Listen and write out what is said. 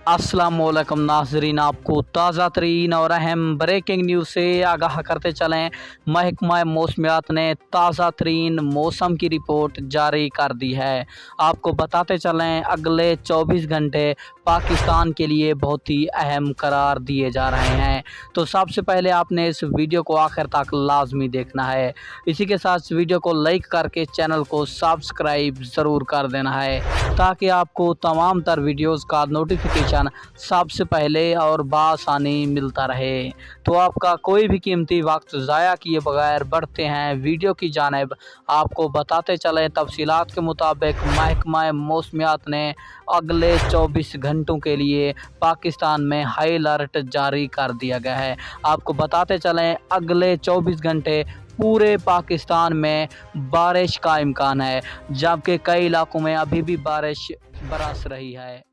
अस्सलामुअलैकुम नाज़रीन, आपको ताज़ा तरीन और अहम ब्रेकिंग न्यूज़ से आगाह करते चलें। महकमा मौसमियात ने ताज़ा तरीन मौसम की रिपोर्ट जारी कर दी है। आपको बताते चलें, अगले 24 घंटे पाकिस्तान के लिए बहुत ही अहम करार दिए जा रहे हैं। तो सबसे पहले आपने इस वीडियो को आखिर तक लाजमी देखना है। इसी के साथ वीडियो को लाइक करके चैनल को सब्सक्राइब ज़रूर कर देना है, ताकि आपको तमाम तर वीडियोज़ का नोटिफिकेशन सबसे पहले और बआसानी मिलता रहे। तो आपका कोई भी कीमती वक्त ज़ाया किए बगैर बढ़ते हैं वीडियो की जानिब। आपको बताते चलें, तफसीलात के मुताबिक महकमा मौसमियात ने अगले 24 घंटों के लिए पाकिस्तान में हाई अलर्ट जारी कर दिया गया है। आपको बताते चलें, अगले 24 घंटे पूरे पाकिस्तान में बारिश का इम्कान है, जबकि कई इलाकों में अभी भी बारिश बरस रही है।